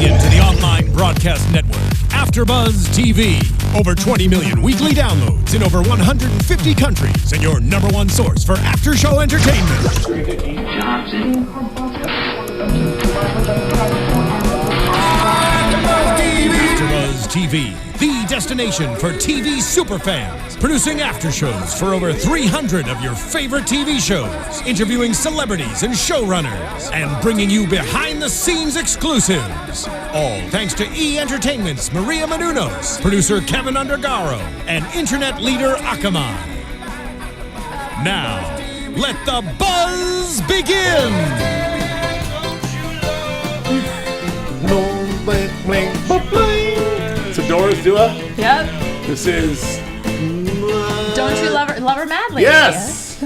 into the online broadcast network, AFTERBUZZ TV. Over 20 million weekly downloads in over 150 countries, and your number one source for after-show entertainment. AFTERBUZZ TV, the destination for TV superfans. Producing aftershows for over 300 of your favorite TV shows. Interviewing celebrities and showrunners. And bringing you behind-the-scenes exclusives. All thanks to E! Entertainment's Maria Menounos, producer Kevin Undergaro, and internet leader Akamai. Now, let the buzz begin! So Doris Du'a? Yep. This is... Don't you love her madly? Yes!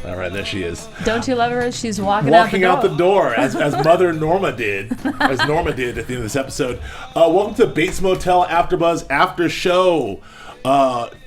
All right, there she is. Don't you love her as she's walking out the door, as Mother Norma did, as Norma did at the end of this episode. Welcome to Bates Motel AfterBuzz After Show.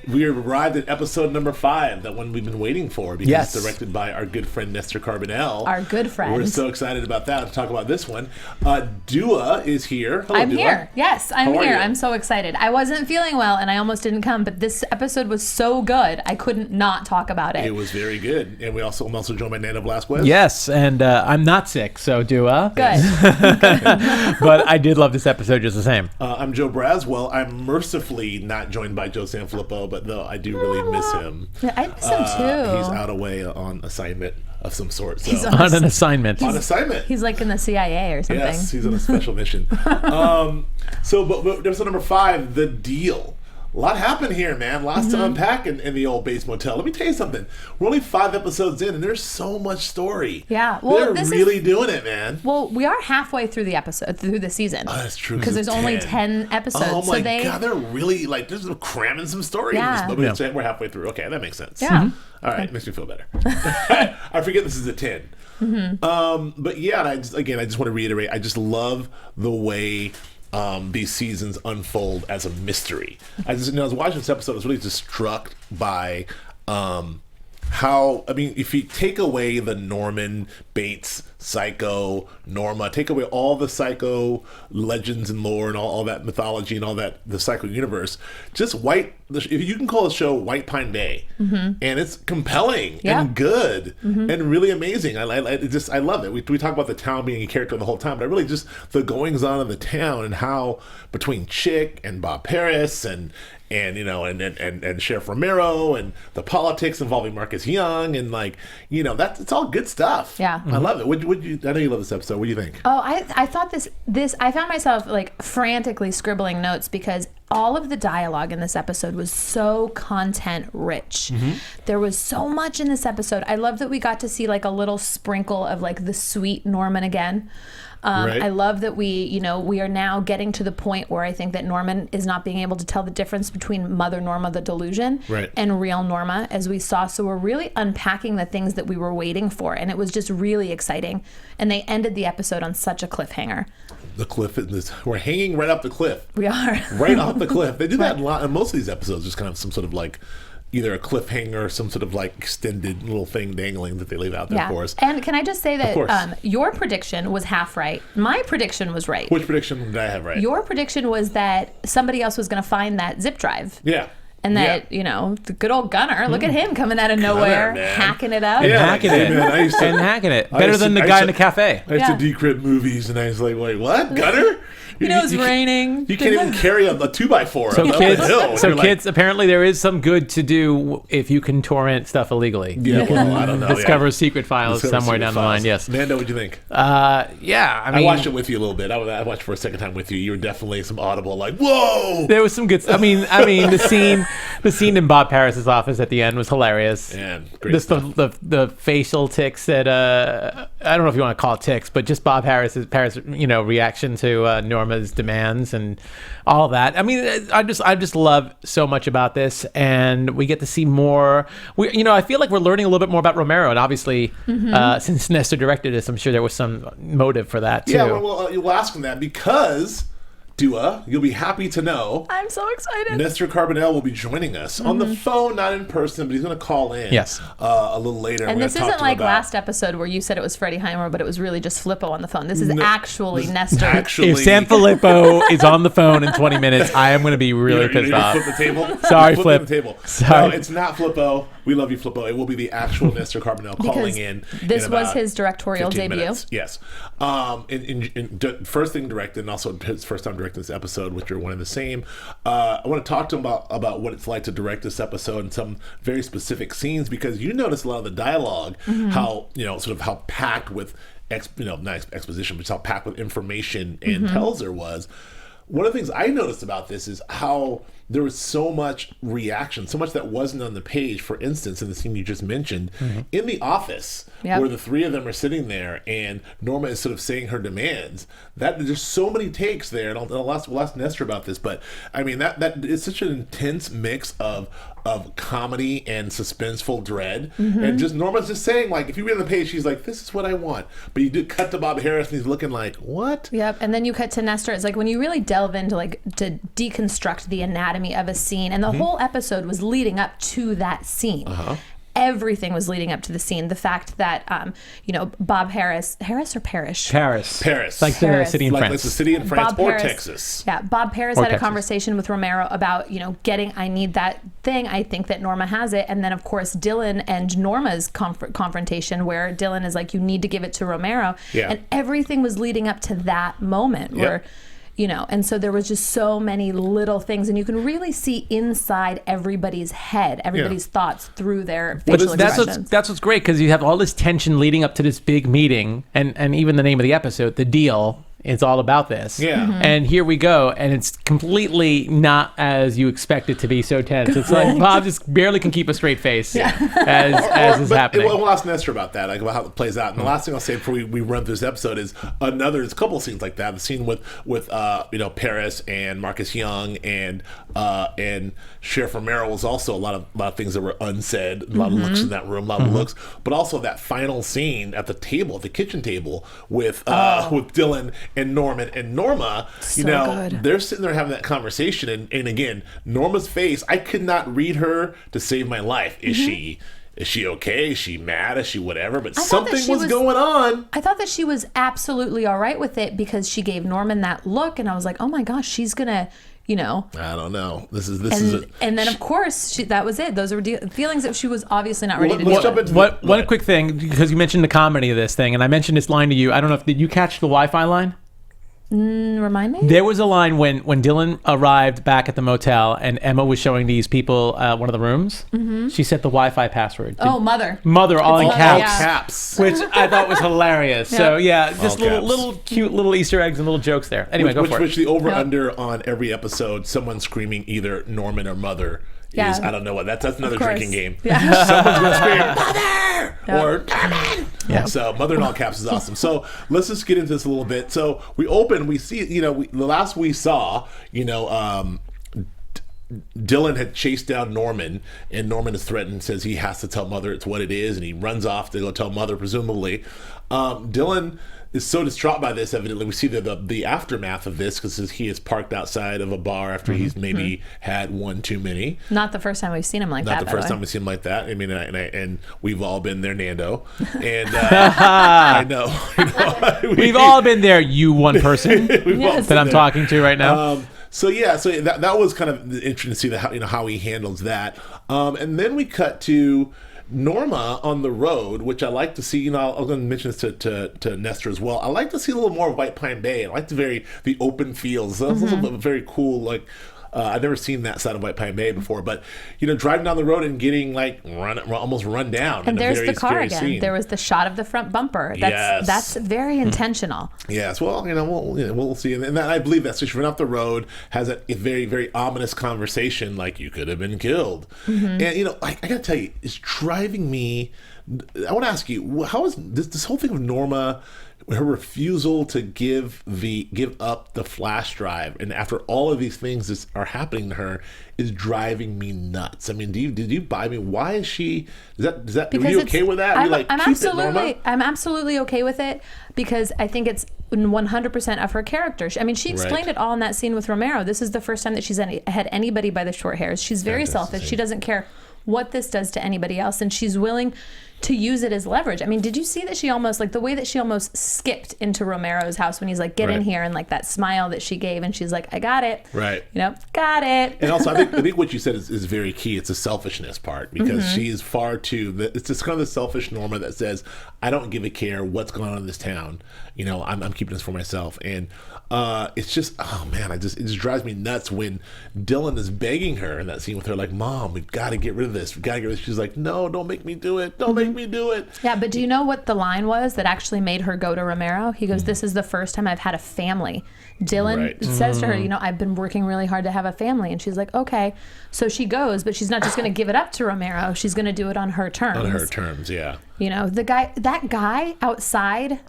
We arrived at episode number 5, that one we've been waiting for, because it's directed by our good friend Nestor Carbonell. Our good friend. We're so excited about that, to talk about this one. Du'a is here. Hello, I'm Du'a. here. Yes, I'm How are here. you? I'm so excited. I wasn't feeling well, and I almost didn't come, but this episode was so good, I couldn't not talk about it. It was very good. And I'm also joined by Nando Velasquez. Yes, and I'm not sick, so Du'a. Good. But I did love this episode just the same. I'm Joe Braswell. I'm mercifully not joined by Joe Sanfilippo, but though I do really miss him. Yeah, I miss him too. He's out away on assignment of some sort. So. He's On an assignment. On assignment. He's like in the CIA or something. Yes, he's on a special mission. But episode number 5, The Deal. A lot happened here, man. Lots to unpack in the old Bates Motel. Let me tell you something. We're only 5 episodes in, and there's so much story. Yeah. Well, they're really doing it, man. Well, we are halfway through the episode, through the season. Oh, that's true. Because there's only 10 episodes. Oh my God, they're really just cramming some story in this movie. We're halfway through. Okay, that makes sense. Yeah. All right, makes me feel better. I forget this is a 10. But yeah, I just want to reiterate, I just love the way these seasons unfold as a mystery. I was watching this episode, I was really just struck by how, if you take away the Norman Bates psycho Norma, take away all the psycho legends and lore and all that mythology and all that, the psycho universe, just if you can call the show White Pine Bay, and it's compelling and good and really amazing. I love it. We talk about the town being a character the whole time, but I really just the goings on of the town and how between Chick and Bob Paris and Sheriff Romero and the politics involving Marcus Young and it's all good stuff. Yeah. I love it. I know you love this episode. What do you think? Oh, I thought this I found myself frantically scribbling notes because all of the dialogue in this episode was so content rich. There was so much in this episode. I love that we got to see a little sprinkle of the sweet Norman again. Right. I love that we are now getting to the point where I think that Norman is not being able to tell the difference between Mother Norma, the delusion, and real Norma, as we saw. So we're really unpacking the things that we were waiting for, and it was just really exciting. And they ended the episode on such a cliffhanger. The cliff we're hanging right off the cliff. We are. Right off the cliff. They do that a lot in most of these episodes, just kind of some sort of either a cliffhanger or some sort of extended little thing dangling that they leave out there for us. And can I just say that your prediction was half right. My prediction was right. Which prediction did I have right? Your prediction was that somebody else was going to find that zip drive. Yeah. And that, the good old Gunner, look at him coming out of nowhere, hacking it up. Yeah, hacking it. Better than the guy in the cafe. I used to decrypt movies, and I was like, wait, what? Gunner? It's raining. You can't even carry a 2x4 So up the hill. kids, apparently there is some good to do if you can torrent stuff illegally. Yeah, well, I don't know. Discover secret files somewhere down the line, yes. Nando, what'd you think? I watched it with you a little bit. I watched for a second time with you. You were definitely some audible, whoa! There was some good stuff. The scene in Bob Paris's office at the end was hilarious. Man, great stuff. The facial tics that, I don't know if you want to call it tics, but just Bob Paris' reaction to Norma's demands and all that. I just love so much about this, and we get to see more. I feel like we're learning a little bit more about Romero, and obviously, since Nestor directed this, I'm sure there was some motive for that too. Yeah, well, you'll ask him that because Du'a, you'll be happy to know I'm so excited. Nestor Carbonell will be joining us on the phone, not in person, but he's going to call in a little later. And this isn't like last episode where you said it was Freddie Heimer, but it was really just Filippo on the phone. This is actually Nestor. If San Filippo is on the phone in 20 minutes, I am going to be really pissed off. Flip the table? Sorry, Flip. The table. Sorry. No, it's not Filippo. We love you, Filippo. It will be the actual Nestor Carbonell calling in. This was his directorial debut. Minutes. Yes. First thing directed, and also his first time directing this episode, which are one and the same. I want to talk to him about what it's like to direct this episode and some very specific scenes, because you notice a lot of the dialogue, how, sort of how packed with, not exposition, but just how packed with information and tells there was. One of the things I noticed about this is how there was so much reaction, so much that wasn't on the page. For instance, in the scene you just mentioned, in the office, where the three of them are sitting there and Norma is sort of saying her demands, that there's so many takes there, and we'll ask Nestor about this, but I mean, that is such an intense mix of comedy and suspenseful dread. And just Norma's just saying, like, if you read on the page, she's like, this is what I want. But you do cut to Bob Harris and he's looking like, what? Yep. And then you cut to Nestor. It's like when you really delve into to deconstruct the anatomy of a scene, and the whole episode was leading up to that scene. Everything was leading up to the scene. The fact that, Bob Harris or Parrish? Paris. Like the city in France. Like the city in France Bob or Harris, Texas. Yeah, Bob Harris had a conversation with Romero about, I need that thing. I think that Norma has it. And then, of course, Dylan and Norma's confrontation, where Dylan is like, you need to give it to Romero. Yeah. And everything was leading up to that moment where... and so there was just so many little things, and you can really see inside everybody's head, everybody's thoughts through their facial expressions. That's what's great, because you have all this tension leading up to this big meeting, and even the name of the episode, The Deal, it's all about this. And here we go, and it's completely not as you expect it to be, so tense. It's like Bob just barely can keep a straight face as is happening. We'll ask Nestor about that, like about how it plays out. And the last thing I'll say before we run through this episode is there's a couple of scenes like that. The scene with Paris and Marcus Young and Sheriff Romero was also a lot of things that were unsaid, a lot of looks in that room, a lot of looks, but also that final scene at the table, at the kitchen table with Dylan and Norman and Norma. Good. They're sitting there having that conversation, and again, Norma's face, I could not read her to save my life. Is she okay? Is she mad? Is she whatever? But something was going on. I thought that she was absolutely all right with it, because she gave Norman that look, and I was like, oh my gosh, she's gonna, I don't know. This is and then of course that was it. Those were feelings that she was obviously not ready to deal with. One quick thing, because you mentioned the comedy of this thing, and I mentioned this line to you. I don't know did you catch the Wi-Fi line? Remind me? There was a line when Dylan arrived back at the motel and Emma was showing these people one of the rooms. She set the Wi-Fi password. Mother all in caps. Yeah. Caps. Which I thought was hilarious. So just little cute little Easter eggs and little jokes there. Anyway, go for it. Which the over-under on every episode, someone screaming either Norman or Mother is, I don't know what, that's another drinking game. Someone's going to scream, Mother! Or Norman! So Mother in all caps is awesome. So let's just get into this a little bit. So we open, we see, the last we saw, Dylan had chased down Norman, and Norman is threatened, says he has to tell Mother it's what it is, and he runs off to go tell Mother, presumably. Dylan is so distraught by this, evidently. We see the aftermath of this, because he is parked outside of a bar after he's maybe had one too many. Not the first time we've seen him like that. Not the first time we've seen him like that. I mean, and we've all been there, Nando. And I know. We've all been there, you one person that I'm talking to right now. So that was kind of interesting to see how he handles that. And then we cut to Norma on the road, which I like to see. I'm going to mention this to Nestor as well. I like to see a little more of White Pine Bay. I like the open fields. That's very cool. I've never seen that side of White Pine Bay before, but driving down the road and getting almost run down. And there's the car again. Scene. There was the shot of the front bumper. That's very intentional. Yes. Well, we'll see. And I believe that. So she ran off the road, has a very, very ominous conversation, like you could have been killed. And I gotta tell you, it's driving me. I want to ask you, how is this whole thing of Norma? Her refusal to give up the flash drive, and after all of these things that are happening to her, is driving me nuts. I mean, did you buy me? Why is she? Are you okay with that? I'm absolutely okay with it, because I think 100% of her character. I mean, she explained it all in that scene with Romero. This is the first time that she's had anybody by the short hairs. She's very selfish. She doesn't care what this does to anybody else, and she's willing to use it as leverage. I mean, did you see that she almost, like, the way that she almost skipped into Romero's house when he's like, get in here, and like that smile that she gave, and she's like, I got it. Right. You know, got it. And also, I think what you said is very key. It's the selfishness part, because she's far too, it's just kind of the selfish Norma that says, I don't give a care what's going on in this town. You know, I'm keeping this for myself. And it's just, oh man, it just drives me nuts when Dylan is begging her in that scene with her, like, Mom, we've got to get rid of this. We've got to get rid of this. She's like, no, don't make me do it. Don't make me do it. Yeah, but do you know what the line was that actually made her go to Romero? He goes, this is the first time I've had a family. Dylan says to her, you know, I've been working really hard to have a family. And she's like, okay. So she goes, but she's not just going to give it up to Romero. She's going to do it on her terms. On her terms, yeah. You know, that guy outside,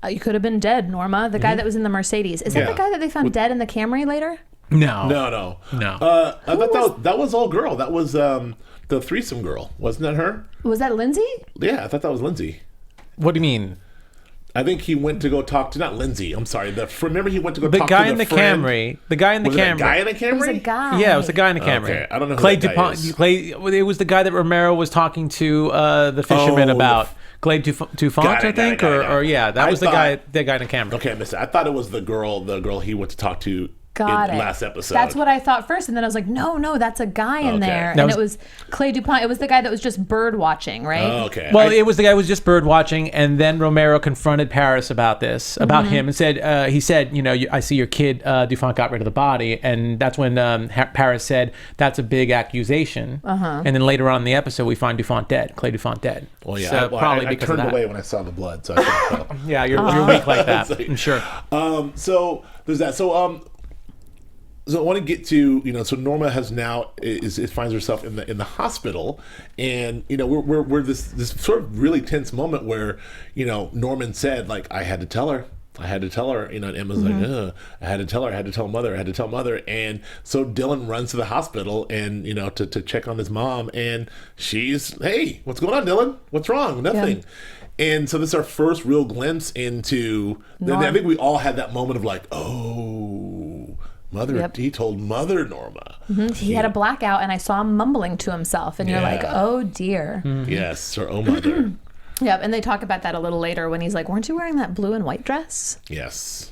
you could have been dead, Norma. The guy that was in the Mercedes. Is that the guy that they found dead in the Camry later? No. I thought that was all girl. That was the threesome girl. Wasn't that her? Was that Lindsay? Yeah, I thought that was Lindsay. What do you mean? I think he went to go talk to, not Lindsay, I'm sorry. Remember he went to go The talk guy to in the the friend? Camry. The guy in the Was Camry. it a guy in a Camry? It was a guy. Yeah, it was the guy in the Camry. Okay, I don't know who Clay that guy DuPont. is. It was the guy that Romero was talking to the fisherman about. Clay DuPont, I think, or that was the guy in the Camry. Okay, I missed it. I thought it was the girl he went to talk to Got in it. last episode. That's what I thought first, and then I was like, no, that's a guy in there. That And it was Clay DuPont. It was the guy that was just bird watching, right? Oh, okay. Well, it was the guy who was just bird watching, and then Romero confronted Paris about this, about him, and said, he said, you know, I see your kid DuPont got rid of the body, and that's when Paris said, that's a big accusation. And then later on in the episode, we find DuPont dead, Clay DuPont dead. Well, yeah, so probably I because turned of that. away when I saw the blood, so I couldn't tell. Yeah, you're weak like that. I'm sure. So there's that. So I want to get to, you know, so Norma has now finds herself in the hospital, and you know we're this sort of really tense moment where, you know, Norman said, like, I had to tell her, you know, and Emma's like, I had to tell mother, and so Dylan runs to the hospital and, you know, to check on his mom, and she's, hey, what's going on, Dylan? What's wrong? Nothing. Yeah. And so this is our first real glimpse into. I think we all had that moment of like, oh. He told Mother Norma. He had a blackout, and I saw him mumbling to himself, and you're like, oh dear. Yes, or oh mother. Yep, and they talk about that a little later when he's like, weren't you wearing that blue and white dress? Yes.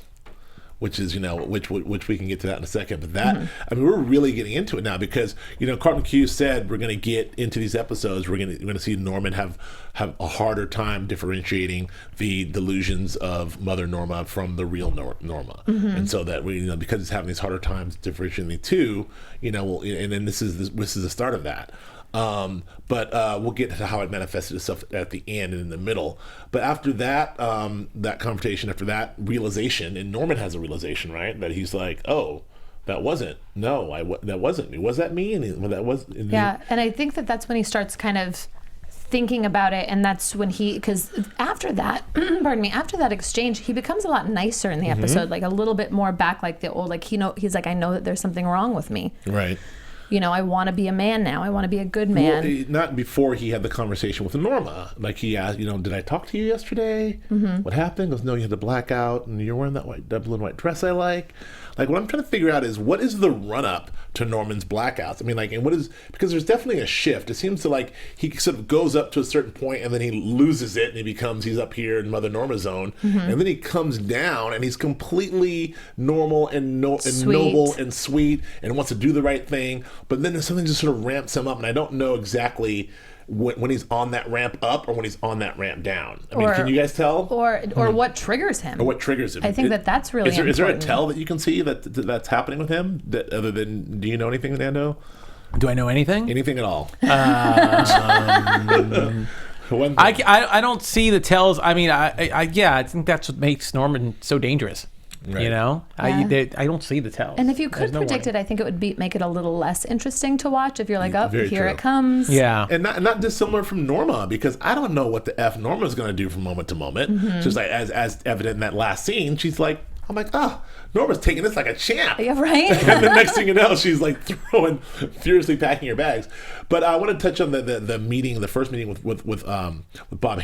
Which is, you know, which we can get to that in a second. But that, I mean, we're really getting into it now because, you know, Carlton Cuse said we're going to get into these episodes. We're going to see Norman have a harder time differentiating the delusions of Mother Norma from the real Norma, and so that we, you know, because he's having these harder times differentiating the two, you know, and then this is the start of that. But we'll get to how it manifested itself at the end and in the middle. But after that, that confrontation, after that realization, and Norman has a realization, right? That he's like, oh, that wasn't. No, that wasn't me. Was that me? And that was. Yeah, and I think that's when he starts kind of thinking about it, and that's when because after that, pardon me, after that exchange, he becomes a lot nicer in the episode, like a little bit more back like the old, like he's like, I know that there's something wrong with me. Right. You know, I want to be a man now. I want to be a good man. Well, not before he had the conversation with Norma. Like he asked, you know, did I talk to you yesterday? What happened? He goes, no, you had a blackout and you're wearing that blue and white dress I like. Like what I'm trying to figure out is what is the run up to Norman's blackouts? I mean, like, and what is, because there's definitely a shift. It seems to like he sort of goes up to a certain point and then he loses it and he's up here in Mother Norma zone. And then he comes down and he's completely normal and noble and sweet and wants to do the right thing. But then there's something just sort of ramps him up, and I don't know exactly when he's on that ramp up or when he's on that ramp down. I mean, can you guys tell? Or what triggers him? Or what triggers him? I think that's really important. Is there a tell that you can see that's happening with him? That other than, do you know anything, Nando? Do I know anything? Anything at all? I don't see the tells. I mean, I think that's what makes Norman so dangerous. Right. You know, I don't see the tells. And if you could predict it, I think it would make it a little less interesting to watch if you're like, oh, here true. It comes. Yeah. And not dissimilar from Norma, because I don't know what the F Norma's going to do from moment to moment. Just like as evident in that last scene, she's like, I'm like, oh, Norma's taking this like a champ. Yeah, right? And the next thing you know, she's like furiously packing her bags. But I want to touch on the meeting, the first meeting with Bob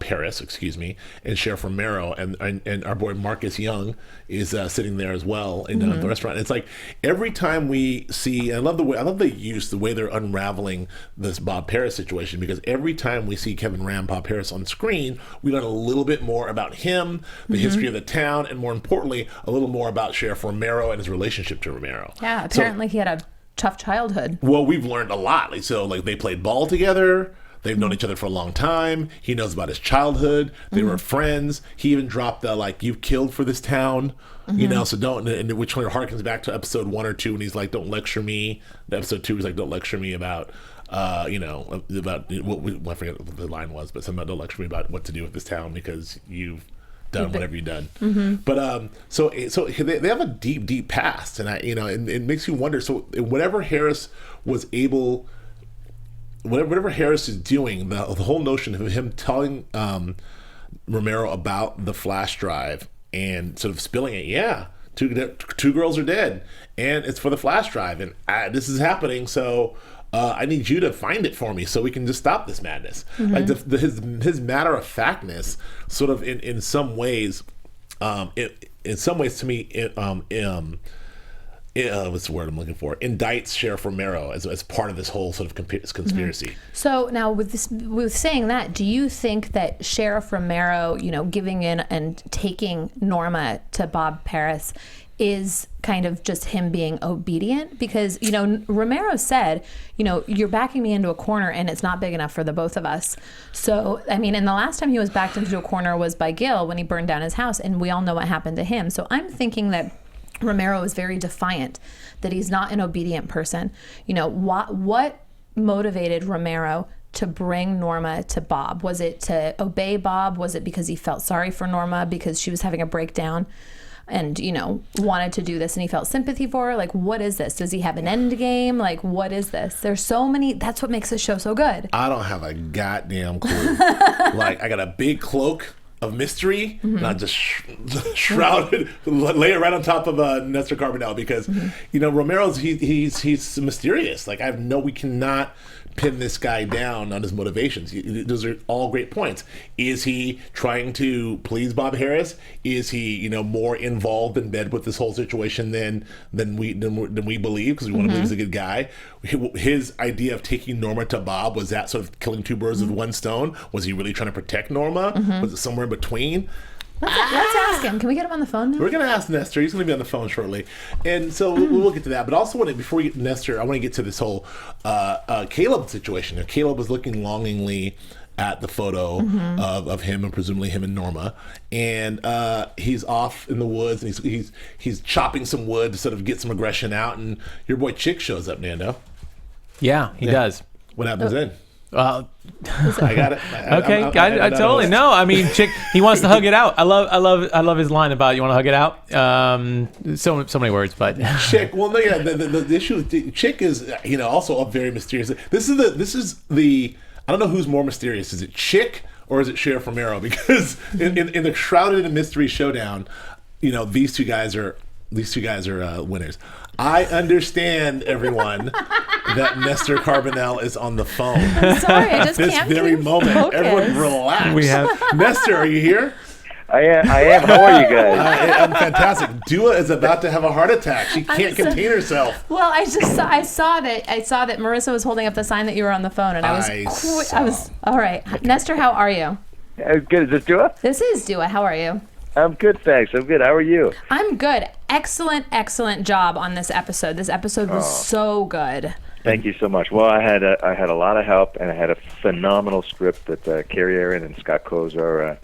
Paris, excuse me, and Sheriff Romero, and our boy Marcus Young is sitting there as well in the restaurant. It's like every time we see, and I love the way they're unraveling this Bob Paris situation, because every time we see Kevin Ram, Bob Paris on screen, we learn a little bit more about him, the history of the town, and more importantly, a little more about Sheriff Romero and his relationship to Romero. Yeah, apparently he had a tough childhood. Well, we've learned a lot. Like they played ball together. They've known each other for a long time. He knows about his childhood. They were friends. He even dropped the, like, you've killed for this town, so don't, and which one harkens back to episode 1 or 2 when he's like, don't lecture me. The episode 2 he's like, don't lecture me about, about I forget what the line was, but something about don't lecture me about what to do with this town because you've done whatever you've done. But so they have a deep past, and it makes you wonder. So whatever Harris is doing, the whole notion of him telling Romero about the flash drive and sort of spilling it, two girls are dead, and it's for the flash drive, and this is happening, so I need you to find it for me so we can just stop this madness. Like his matter of factness, sort of in some ways, to me, what's the word I'm looking for? Indicts Sheriff Romero as part of this whole sort of conspiracy. So now with saying that, do you think that Sheriff Romero, giving in and taking Norma to Bob Paris is kind of just him being obedient? Because, Romero said, you're backing me into a corner and it's not big enough for the both of us. So, and the last time he was backed into a corner was by Gil when he burned down his house, and we all know what happened to him. So I'm thinking that Romero is very defiant, that he's not an obedient person. What motivated Romero to bring Norma to Bob? Was it to obey Bob? Was it because he felt sorry for Norma because she was having a breakdown and, wanted to do this and he felt sympathy for her? Like, what is this? Does he have an end game? Like, what is this? There's so many. That's what makes this show so good. I don't have a goddamn clue. Like, I got a big cloak of mystery, and I just shrouded, lay it right on top of Nestor Carbonell, because Romero's he's mysterious. Like, we cannot pin this guy down on his motivations. Those are all great points. Is he trying to please Bob Harris? Is he more involved in bed with this whole situation than we believe, because we want to believe he's a good guy? His idea of taking Norma to Bob, was that sort of killing two birds with one stone? Was he really trying to protect Norma? Was it somewhere in between? Let's ask him. Can we get him on the phone now? We're going to ask Nestor. He's going to be on the phone shortly. And so we'll get to that. But also, before we get to Nestor, I want to get to this whole Caleb situation. Caleb was looking longingly at the photo of him, and presumably him and Norma. And he's off in the woods, and he's chopping some wood to sort of get some aggression out. And your boy Chick shows up, Nando. Yeah, he does. What happens then? I got it. Okay, I totally know. Chick, he wants to hug it out. I love his line about, you want to hug it out. So many words, but Chick. Well, no, yeah. The issue with Chick is, also a very mysterious. This is the. I don't know who's more mysterious. Is it Chick or is it Sheriff Romero? Because in the shrouded in mystery showdown, these two guys are winners. I understand, everyone, that Nestor Carbonell is on the phone. Sorry, I just this can't very moment. focus. Everyone relax. We have Nestor, are you here? I am. How are you guys? I'm fantastic. Du'a is about to have a heart attack. She can't contain herself. Well, I saw that Marissa was holding up the sign that you were on the phone, and I was all right. Nestor, how are you? Good. Is this Du'a? This is Du'a. How are you? I'm good, thanks. I'm good. How are you? I'm good. Excellent job on this episode. This episode was so good. Thank you so much. Well, I had a lot of help, and I had a phenomenal script that Kerry, Ehrin, and Scott Kozar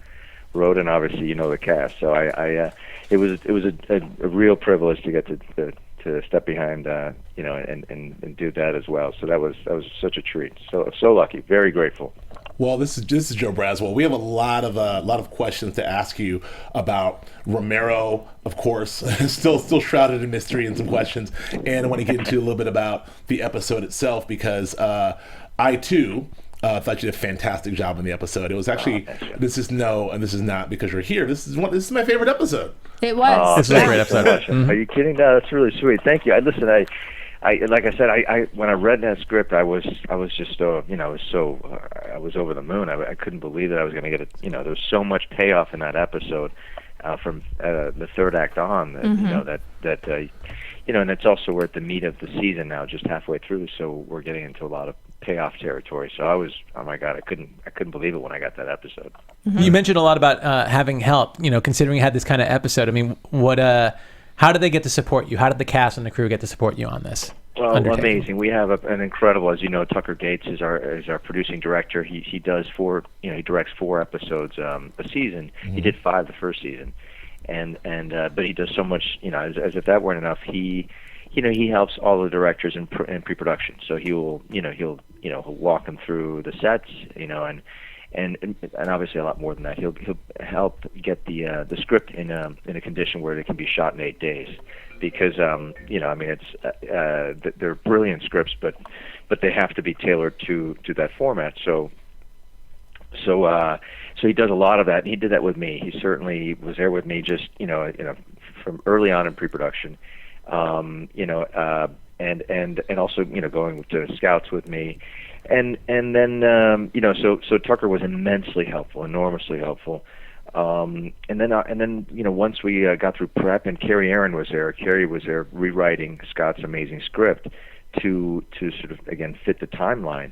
wrote, and obviously the cast. So it was a real privilege to get to step behind and do that as well. So that was such a treat. So lucky. Very grateful. Well, this is Joe Braswell. We have a lot of questions to ask you about Romero, of course, still shrouded in mystery, and some questions. And I want to get into a little bit about the episode itself, because I too thought you did a fantastic job in the episode. It was actually this is not because you're here. This is my favorite episode. It was. This was a great episode. Are you kidding? No, that's really sweet. Thank you. I like I said, I when I read that script, I was just I was over the moon. I couldn't believe that I was going to get it. There was so much payoff in that episode from the third act on. That and it's also we're at the meat of the season now, just halfway through. So we're getting into a lot of payoff territory. So I was, oh my God, I couldn't believe it when I got that episode. You mentioned a lot about having help. Considering you had this kind of episode. I mean, how did they get to support you? How did the cast and the crew get to support you on this? Well, amazing. We have an incredible, as you know, Tucker Gates is our producing director. He does he directs 4 episodes a season. He did 5 the first season, but he does so much. As if that weren't enough, he helps all the directors in pre-production. So he'll walk them through the sets, and obviously a lot more than that. He'll help get the script in a condition where it can be shot in 8 days, because it's they're brilliant scripts, but they have to be tailored to that format. So he does a lot of that. And he did that with me. He certainly was there with me, just from early on in pre-production. And also going to scouts with me, and then so Tucker was immensely helpful, enormously helpful, and then once we got through prep, and Ehrin was there. Kerry was there rewriting Scott's amazing script to sort of again fit the timeline,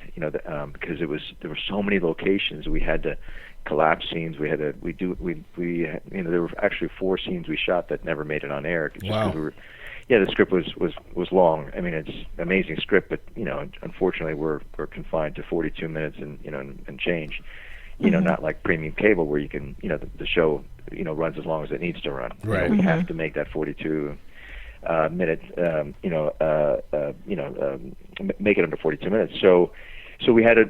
because there were so many locations. We had to collapse scenes. We had to there were actually 4 scenes we shot that never made it on air. Wow. The script was long. I mean, it's an amazing script, but unfortunately, we're confined to 42 minutes and change. Not like premium cable where you can the show runs as long as it needs to run. Right. We have to make that 42 minutes. Make it under 42 minutes. So we had to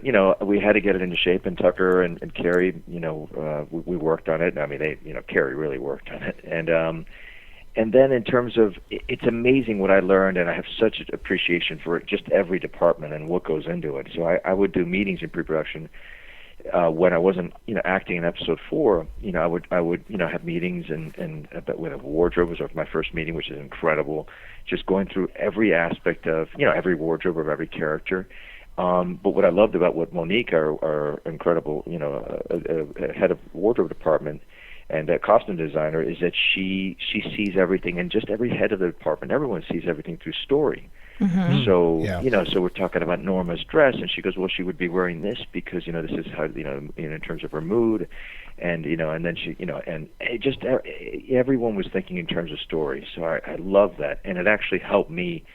get it into shape. And Tucker and Kerry, we worked on it. I mean, Kerry really worked on it. And then in terms of, it's amazing what I learned, and I have such an appreciation for just every department and what goes into it. So I would do meetings in pre-production when I wasn't, acting in episode 4. I would have meetings and with a wardrobe was my first meeting, which is incredible. Just going through every aspect of, every wardrobe of every character. But what I loved about what Monique, our incredible, head of wardrobe department, and a costume designer, is that she sees everything, and just every head of the department, everyone sees everything through story. Mm-hmm. So so we're talking about Norma's dress, and she goes, well, she would be wearing this because this is how in terms of her mood, and and then she and it just everyone was thinking in terms of story. So I love that, and it actually helped me.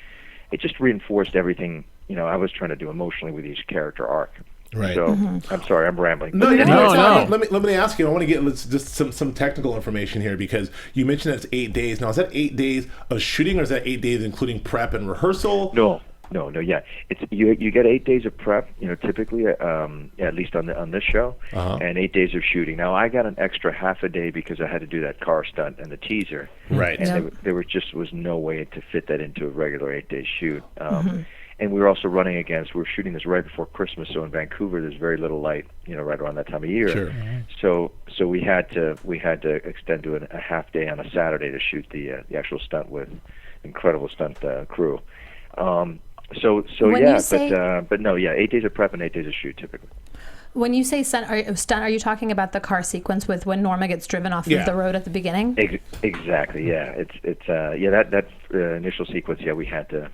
It just reinforced everything I was trying to do emotionally with each character arc. Right. So I'm sorry, I'm rambling. No. Let me ask you. I want to get just some technical information here, because you mentioned that it's 8 days. Now, is that 8 days of shooting, or is that 8 days including prep and rehearsal? No. Yeah, it's you get 8 days of prep. Typically, at least on this show, and 8 days of shooting. Now, I got an extra half a day because I had to do that car stunt and the teaser. Right. And there was no way to fit that into a regular 8-day shoot. And we were also running against. We were shooting this right before Christmas, so in Vancouver there's very little light, right around that time of year. Sure. So we had to extend to a half day on a Saturday to shoot the actual stunt with incredible stunt crew. But no, 8 days of prep and 8 days of shoot typically. When you say stunt, are you talking about the car sequence with when Norma gets driven off of the road at the beginning? Exactly. Yeah. It's that initial sequence. Yeah, we had to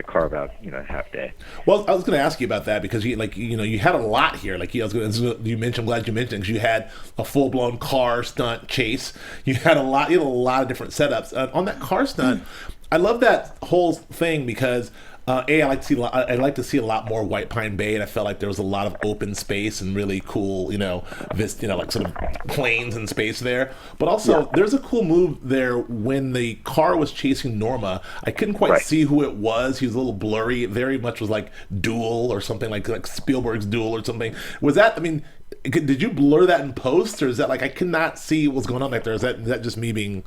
carve out a half day. Well, I was going to ask you about that, because you had a lot here. You mentioned, I'm glad you mentioned, because you had a full blown car stunt chase. You had a lot of different setups on that car stunt. I love that whole thing because. I like to see a lot more White Pine Bay, and I felt like there was a lot of open space and really cool, like sort of plains and space there. But also, there's a cool move there when the car was chasing Norma. I couldn't quite see who it was. He was a little blurry. It very much was like Duel or something, like Spielberg's Duel or something. Was that? I mean, did you blur that in post, or is that I could not see what's going on back there? Is that just me being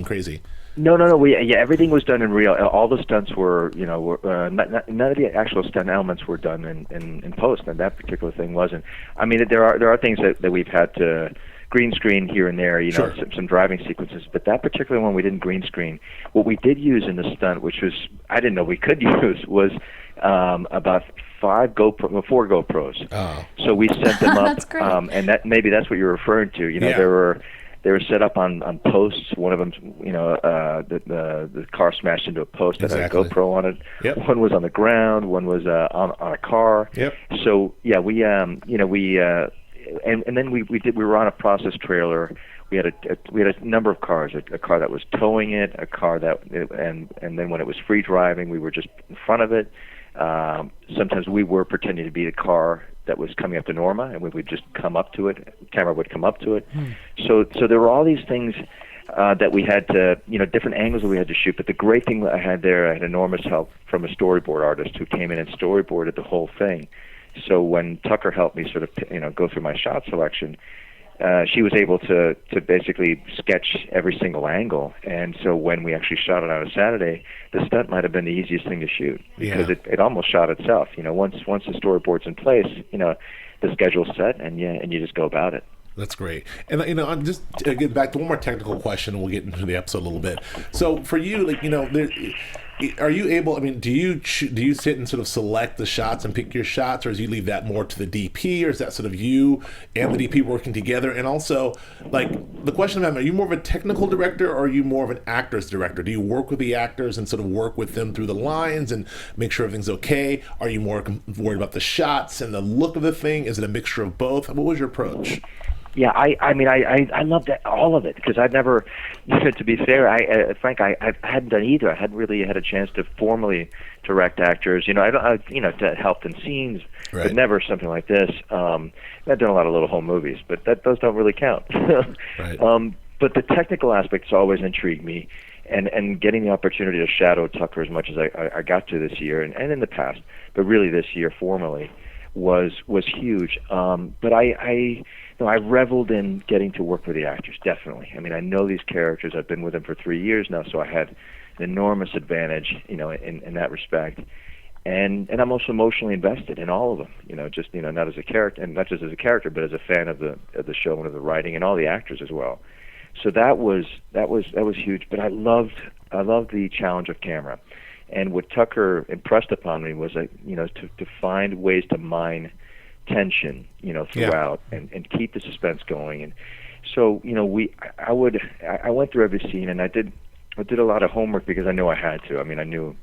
crazy? No. Everything was done in real. All the stunts were, none of the actual stunt elements were done in post, and that particular thing wasn't. I mean, there are things that we've had to green screen here and there, Sure. some driving sequences, but that particular one we didn't green screen. What we did use in the stunt, which was I didn't know we could use, was about four GoPros. Oh. So we sent them up, That's great. and maybe that's what you're referring to. Yeah. They were set up on posts. One of them, the car smashed into a post that Exactly. had a GoPro on it. Yep. One was on the ground. One was on a car. Yep. So yeah, and then we were on a process trailer. We had a number of cars. A car that was towing it. A car that and then when it was free driving, we were just in front of it. Sometimes we were pretending to be the car that was coming up to Norma, and we would just come up to it. The camera would come up to it. So there were all these things that we had to, different angles that we had to shoot. But the great thing that I had there, I had enormous help from a storyboard artist who came in and storyboarded the whole thing. So when Tucker helped me sort of, go through my shot selection, she was able to basically sketch every single angle. And so when we actually shot it on a Saturday, the stunt might have been the easiest thing to shoot because it almost shot itself. Once the storyboard's in place, the schedule's set and you just go about it. That's great. And I'm just to get back to one more technical question, and we'll get into the episode a little bit. So for you, are you able? I mean, do you sit and sort of select the shots and pick your shots, or do you leave that more to the DP, or is that sort of you and the DP working together? And also, the question I'm having, are you more of a technical director, or are you more of an actor's director? Do you work with the actors and sort of work with them through the lines and make sure everything's okay? Are you more worried about the shots and the look of the thing? Is it a mixture of both? What was your approach? Yeah, I love that, all of it, because I've never, to be fair, Frank, I hadn't done either. I hadn't really had a chance to formally direct actors. To help in scenes, right. But never something like this. I've done a lot of little home movies, but those don't really count. Right. But the technical aspects always intrigued me, and getting the opportunity to shadow Tucker as much as I got to this year, and in the past, but really this year formally, was huge. But I reveled in getting to work with the actors, definitely. I mean, I know these characters. I've been with them for 3 years now, so I had an enormous advantage, in that respect. And I'm also emotionally invested in all of them, not as a character, and not just as a character, but as a fan of the show and of the writing and all the actors as well. So that was huge. But I loved the challenge of camera. And what Tucker impressed upon me was, to find ways to mine tension, throughout, and keep the suspense going. And so, I went through every scene, and I did a lot of homework because I knew I had to. I mean, I knew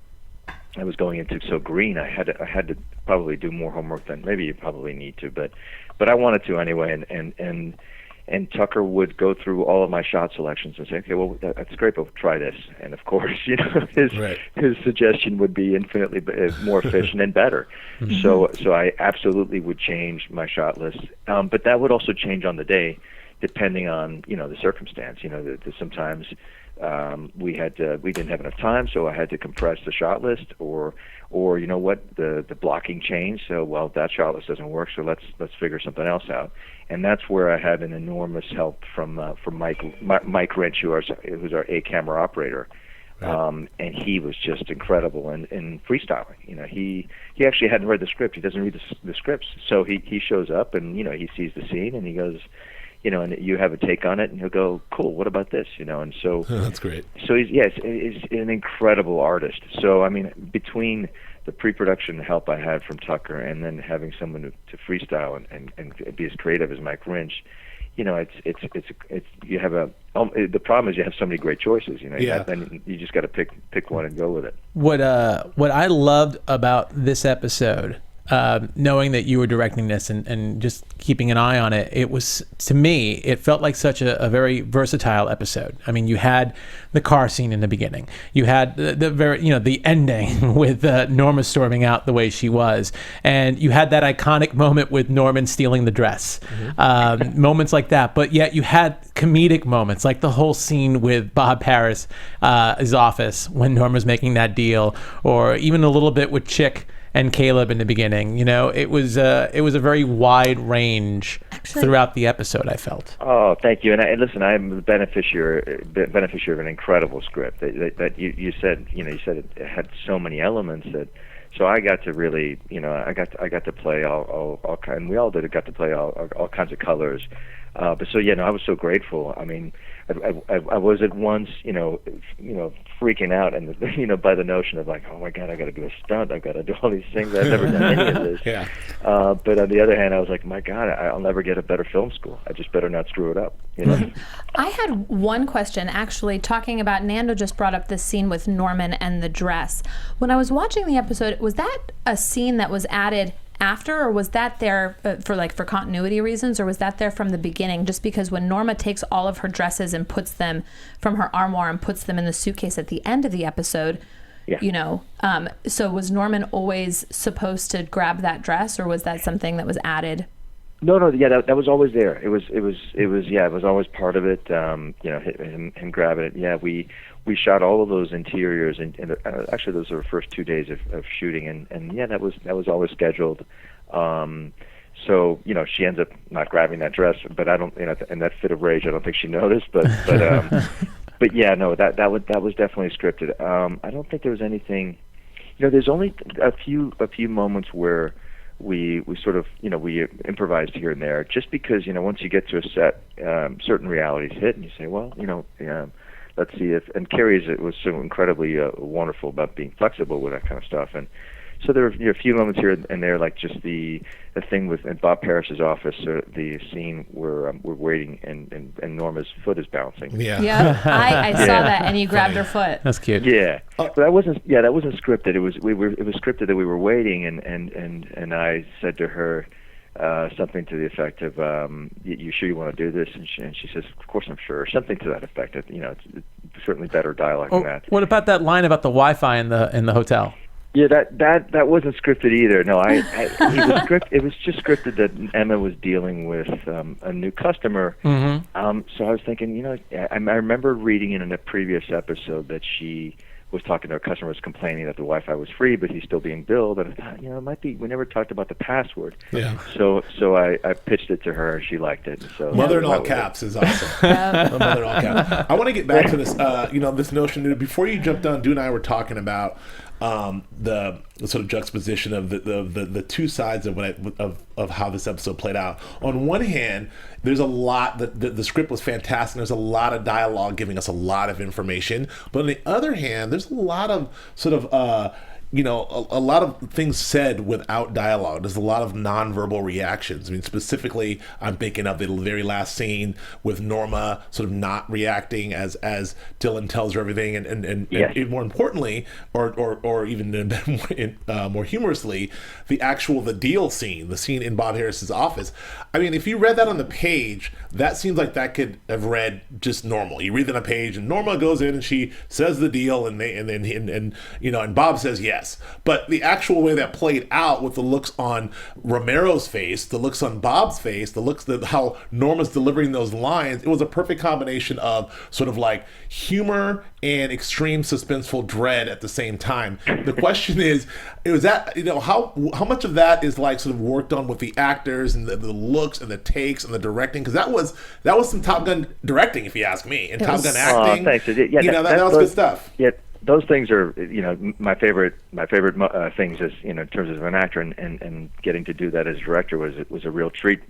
I was going into so green. I had to probably do more homework than maybe you probably need to, but I wanted to anyway. And Tucker would go through all of my shot selections and say, okay, well, that's great, but try this. And of course, his suggestion would be infinitely more efficient and better. Mm-hmm. So I absolutely would change my shot list. But that would also change on the day, depending on, the circumstance. Sometimes we didn't have enough time, so I had to compress the shot list, or the blocking changed. So, well, that shot list doesn't work, so let's figure something else out. And that's where I had an enormous help from Mike Wrench, who's our camera operator. Right. And he was just incredible in freestyling. He actually hadn't read the script. He doesn't read the scripts. So he shows up and, he sees the scene and he goes, and you have a take on it, and he'll go, cool, what about this? And so that's great. So he's an incredible artist. So I mean, between the pre-production help I had from Tucker and then having someone to freestyle and be as creative as Mike Wrench, it's you have the problem is you have so many great choices. Then you just got to pick one and go with it. What I loved about this episode, knowing that you were directing this and just keeping an eye on it, it was, to me, it felt like such a very versatile episode. I mean, you had the car scene in the beginning. You had the very, the ending with Norma storming out the way she was. And you had that iconic moment with Norman stealing the dress. Mm-hmm. Moments like that. But yet you had comedic moments, like the whole scene with Bob Harris' his office when Norma's making that deal, or even a little bit with Chick and Caleb in the beginning. You know, it was a very wide range throughout the episode, I felt. Oh, thank you. And listen, I'm the beneficiary of an incredible script that you said. You know, you said it had so many elements that. So I got to really, you know, I got to play all kinds. We all got to play all kinds of colors. But so yeah, no, I was so grateful. I mean, I was at once, you know, freaking out, and you know, by the notion of like, oh my God, I got to do a stunt. I've got to do all these things. I've never done any of this. Yeah. But on the other hand, I was like, my God, I'll never get a better film school. I just better not screw it up. You know. I had one question, actually, talking about Nando just brought up this scene with Norman and the dress. When I was watching the episode, was that a scene that was added after, or was that there for continuity reasons, or was that there from the beginning? Just because when Norma takes all of her dresses and puts them from her armoire and puts them in the suitcase at the end of the episode, you know, so was Norman always supposed to grab that dress, or was that something that was added? No, yeah, that was always there. It was always part of it. You know, him grabbing it. Yeah, we shot all of those interiors, and actually those were the first 2 days of shooting, and yeah, that was always scheduled. So you know, she ends up not grabbing that dress, but I don't, you know, in that fit of rage, I don't think she noticed, but but yeah, no, that was definitely scripted. I don't think there was anything. You know, there's only a few moments where we sort of, you know, we improvised here and there, just because, you know, once you get to a set, certain realities hit, and you say, well, you know, let's see if. And Kerry was so incredibly wonderful about being flexible with that kind of stuff, and so there were a few moments here and there, like just the thing with in Bob Parrish's office, the scene where we're waiting and Norma's foot is bouncing. Yeah. I saw that, and you grabbed her foot. That's cute. Yeah, but that wasn't scripted. It was scripted that we were waiting, and I said to her something to the effect of, "You sure you want to do this?" And she says, "Of course I'm sure." Something to that effect. You know, it's certainly better dialogue than that. What about that line about the Wi-Fi in the hotel? Yeah, that wasn't scripted either. No, it was just scripted that Emma was dealing with a new customer. Mm-hmm. So I was thinking, you know, I remember reading in a previous episode that she was talking to her customer, was complaining that the Wi-Fi was free, but he's still being billed. And I thought, you know, it might be. We never talked about the password. Yeah. So I pitched it to her, and she liked it. So mother in all caps is awesome. Mother in all caps. I want to get back to this. You know, this notion. Before you jumped on, Du'a and I were talking about the sort of juxtaposition of the two sides of how this episode played out. On one hand, there's a lot the script was fantastic. There's a lot of dialogue giving us a lot of information. But on the other hand, there's a lot of sort of you know, a lot of things said without dialogue. There's a lot of nonverbal reactions. I mean, specifically, I'm thinking of the very last scene with Norma sort of not reacting as Dylan tells her everything, and yes. more importantly, or even more humorously, the deal scene, the scene in Bob Harris's office. I mean, if you read that on the page, that seems like that could have read just normal. You read it on a page, and Norma goes in and she says the deal, and you know, and Bob says yes. But the actual way that played out, with the looks on Romero's face, the looks on Bob's face, how Norma's delivering those lines, it was a perfect combination of sort of like humor and extreme suspenseful dread at the same time. The question is that, you know, how much of that is like sort of worked on with the actors and the looks and the takes and the directing? Because that was some Top Gun directing, if you ask me, and Top Gun acting. Thanks. Yeah, you know, that was good stuff. Yeah. Those things are, you know, my favorite things is, you know, in terms of an actor, and getting to do that as a director was a real treat.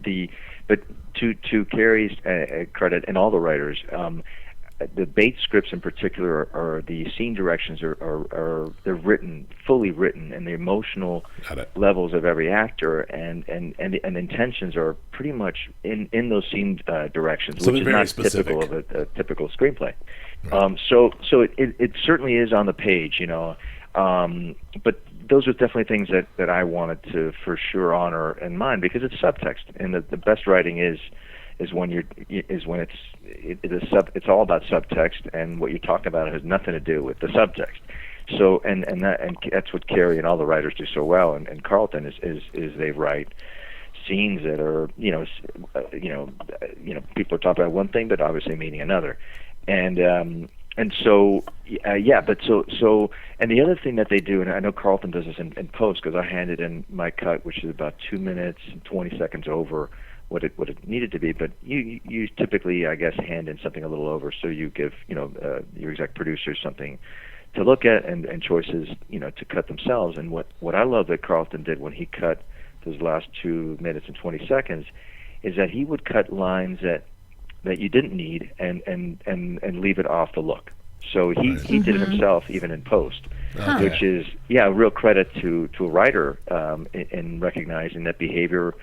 But to Kerry's credit, and all the writers, the Bates scripts in particular are the scene directions are they're fully written, and the emotional levels of every actor and intentions are pretty much in those scene directions, so which is not typical of a typical screenplay. Right. So it certainly is on the page, you know, but those are definitely things that I wanted to for sure honor in mind, because it's subtext, and the best writing is when it's all about subtext, and what you're talking about has nothing to do with the subtext. So and that's what Kerry and all the writers do so well, and Carlton is they write scenes that are, you know, people are talking about one thing but obviously meaning another. And And so, and the other thing that they do, and I know Carlton does this in post, because I handed in my cut, which is about 2 minutes and 20 seconds over what it needed to be. But you typically, I guess, hand in something a little over, so you give your exec producers something to look at and choices to cut themselves. And what I love that Carlton did when he cut those last 2 minutes and 20 seconds is that he would cut lines that you didn't need and leave it off the look. So he did it himself, even in post, which is a real credit to a writer in recognizing that behavior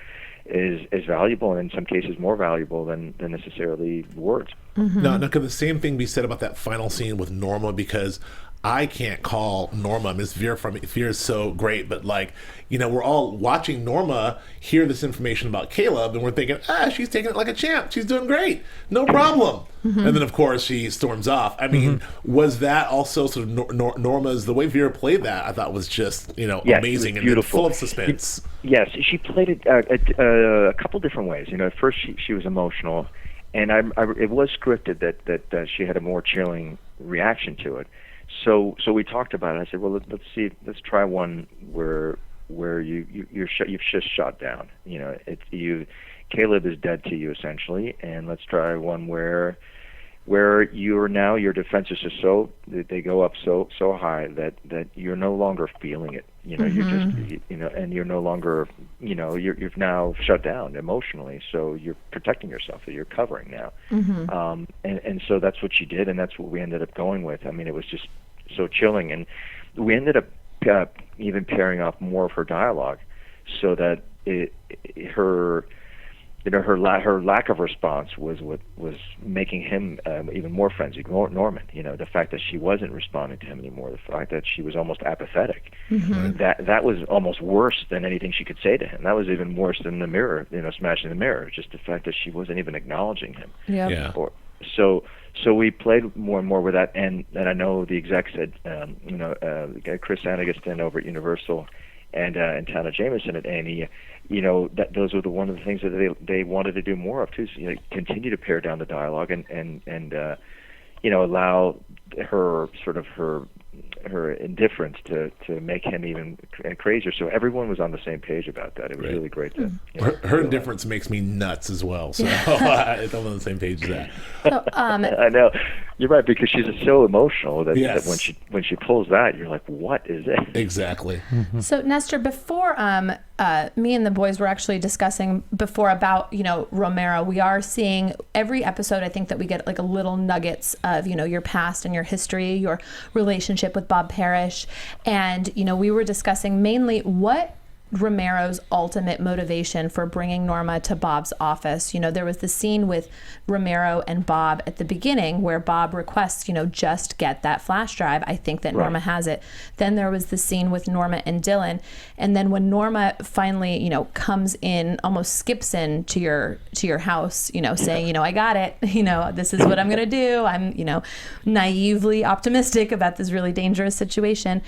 is valuable, and in some cases more valuable than necessarily words. Now, could the same thing be said about that final scene with Norma? Because I can't call Norma Miss Veer from Veer is so great, but we're all watching Norma hear this information about Caleb, and we're thinking, she's taking it like a champ. She's doing great, no problem. And then of course she storms off. I mean, was that also sort of Norma's, the way Veer played that? I thought was just amazing and full of suspense. Yes, she played it a couple different ways. At first she was emotional, and it was scripted that she had a more chilling reaction to it. So we talked about it. I said, well, let's try one where you've just shot down. Caleb is dead to you essentially, and let's try one where your defenses are so they go up so high that you're no longer feeling it. You're just and you're no longer you've now shut down emotionally. So you're protecting yourself. You're covering now. And so that's what she did, and that's what we ended up going with. I mean, it was just so chilling, and we ended up even pairing off more of her dialogue, so that her lack of response was what was making him even more frenzied. Norman, the fact that she wasn't responding to him anymore, the fact that she was almost apathetic, that was almost worse than anything she could say to him. That was even worse than the mirror, smashing the mirror. Just the fact that she wasn't even acknowledging him. So we played more and more with that, and I know the exec said, Chris Anagostin over at Universal and Tana Jameson at A&E, that those were one of the things that they wanted to do more of too. So, continue to pare down the dialogue and allow her sort of her indifference to make him even crazier. So everyone was on the same page about that. It was really great to her indifference makes me nuts as well. So I'm on the same page as that. So, I know. You're right, because she's so emotional that when she pulls that, you're like, what is it? Exactly. So Nestor, before me and the boys were actually discussing before about Romero, we are seeing every episode. I think that we get like a little nuggets of your past and your history, your relationship with Bob Parrish, and we were discussing mainly what Romero's ultimate motivation for bringing Norma to Bob's office. There was the scene with Romero and Bob at the beginning where Bob requests, just get that flash drive. I think that Norma has it. Then there was the scene with Norma and Dylan. And then when Norma finally, comes in, almost skips in to your house, saying, I got it. This is what I'm going to do. I'm, naively optimistic about this really dangerous situation.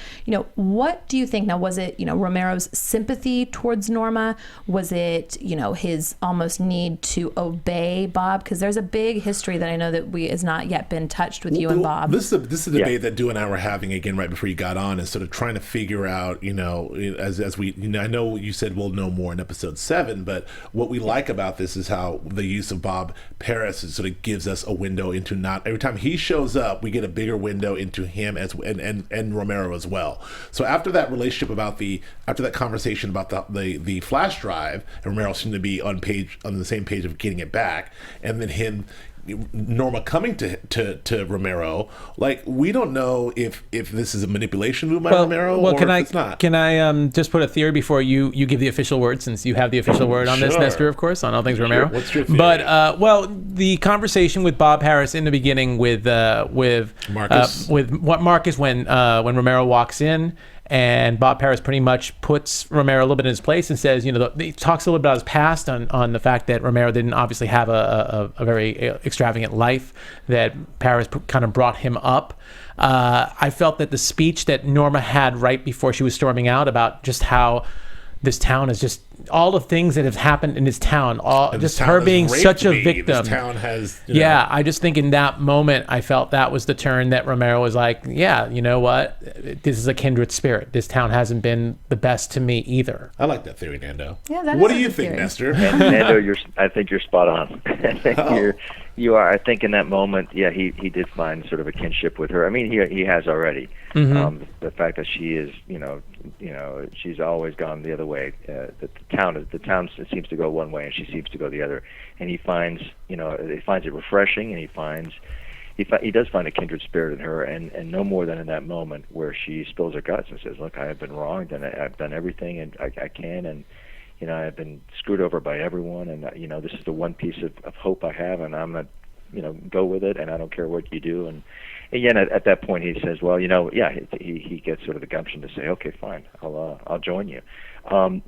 What do you think? Now, was it, Romero's sympathy towards Norma? Was it, his almost need to obey Bob? Because there's a big history that I know that has not yet been touched with you and Bob. This is a debate that Du'a and I were having again right before you got on, is sort of trying to figure out, as we, I know you said we'll know more in episode 7, but what we like about this is how the use of Bob Parrish sort of gives us a window into not every time he shows up, we get a bigger window into him and Romero as well. So after that relationship after that conversation about the flash drive, and Romero seemed to be on the same page of getting it back, and then Norma coming to Romero, we don't know if this is a manipulation move by Romero or if it's not. Can I just put a theory before you give the official word, since you have the official word on this, Nestor, of course, on all things Romero. What's your theory? But the conversation with Bob Harris in the beginning with Marcus, Marcus when Romero walks in. And Bob Parrish pretty much puts Romero a little bit in his place and says, he talks a little bit about his past on the fact that Romero didn't obviously have a very extravagant life, that Parrish kind of brought him up. I felt that the speech that Norma had right before she was storming out about just how this town is just all the things that have happened in this town, And just this town her has being raped such a me. victim. This town has, I just think in that moment, I felt that was the turn that Romero was like, yeah, you know what? This is a kindred spirit. This town hasn't been the best to me either. I like that theory, Nando. Yeah, that what is do a you good think, theory. Nestor? Nando, I think you're spot on. I think you are. I think in that moment, yeah, he did find sort of a kinship with her. I mean, he has already. The fact that she is, she's always gone the other way. The town seems to go one way, and she seems to go the other. And he finds it refreshing, and he does find a kindred spirit in her, and no more than in that moment where she spills her guts and says, "Look, I have been wronged, and I've done everything, and I can, and I've been screwed over by everyone, and this is the one piece of hope I have, and I'm gonna, go with it, and I don't care what you do." And again, at that point, he says, "Well, he gets sort of the gumption to say, okay, fine, I'll join you." And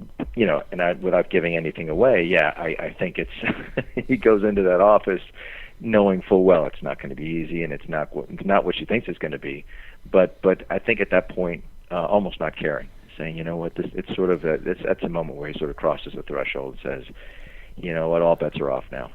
without giving anything away, I think it's he goes into that office knowing full well it's not going to be easy, and it's not what she thinks it's going to be, but I think at that point, almost not caring, saying, you know what, it's sort of that's a moment where he sort of crosses the threshold and says, you know what, all bets are off now.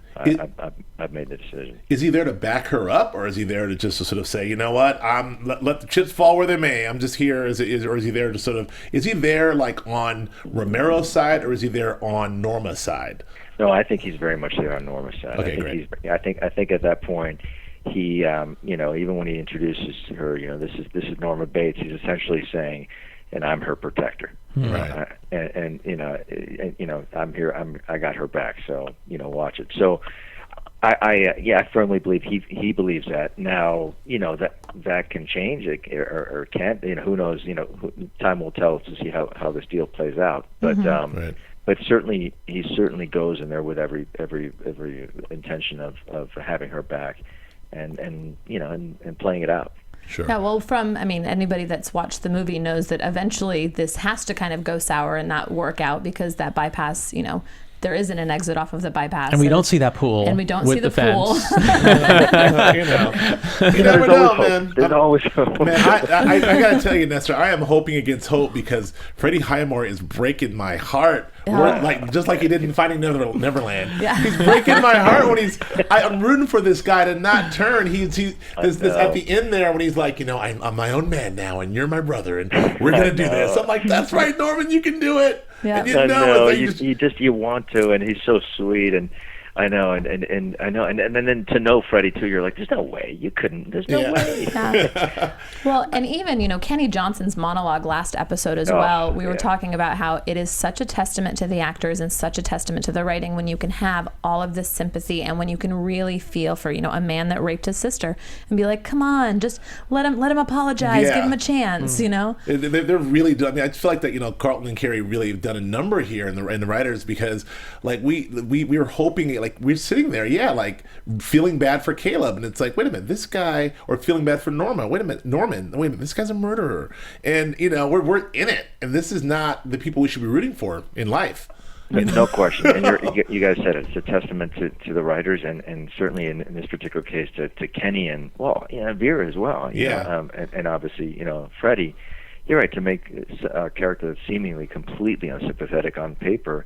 I've made the decision. Is he there to back her up, or is he there to just to sort of say, you know what, let the chips fall where they may. I'm just here. Or is he there to sort of? Is he there like on Romero's side, or is he there on Norma's side? No, I think he's very much there on Norma's side. Okay, great. I think at that point, he, even when he introduces her, this is Norma Bates. He's essentially saying, and I'm her protector. Right. And I'm here. I got her back. So watch it. So I firmly believe he believes that. Now that can change or can't. Who knows? Time will tell to see how this deal plays out. But Right. But certainly he goes in there with every intention of having her back, and playing it out. Sure. Yeah, well, anybody that's watched the movie knows that eventually this has to kind of go sour and not work out, because that bypass, there isn't an exit off of the bypass. And we don't see that pool. And we don't with see the fence. pool. You never know, man. There's always hope. Man, I gotta tell you, Nestor, I am hoping against hope, because Freddie Highmore is breaking my heart. Just like he did in Finding Neverland. Yeah. He's breaking my heart when I'm rooting for this guy to not turn. This at the end there when he's like, I'm my own man now, and you're my brother, and we're gonna do this. I'm like, that's right, Norman, you can do it. Yeah. And you want to, and he's so sweet, and I know, and I know, and then to know Freddie too, you're like, there's no way you couldn't. There's no way. Yeah. Well, and even Kenny Johnson's monologue last episode as well. We were talking about how it is such a testament to the actors and such a testament to the writing when you can have all of this sympathy, and when you can really feel for a man that raped his sister and be like, come on, just let him apologize, give him a chance. They're really done. I mean, I feel like that Carlton and Kerry really have done a number here in the writers, because like we were hoping, like we're sitting there, like feeling bad for Caleb, and it's like, wait a minute, this guy, or feeling bad for Norma. Wait a minute, Norman. Wait a minute, this guy's a murderer, and we're in it, and this is not the people we should be rooting for in life. No question. And you guys said it. It's a testament to the writers, and certainly in this particular case to Kenny and Vera as well. And obviously Freddie. You're right, to make a character that's seemingly completely unsympathetic on paper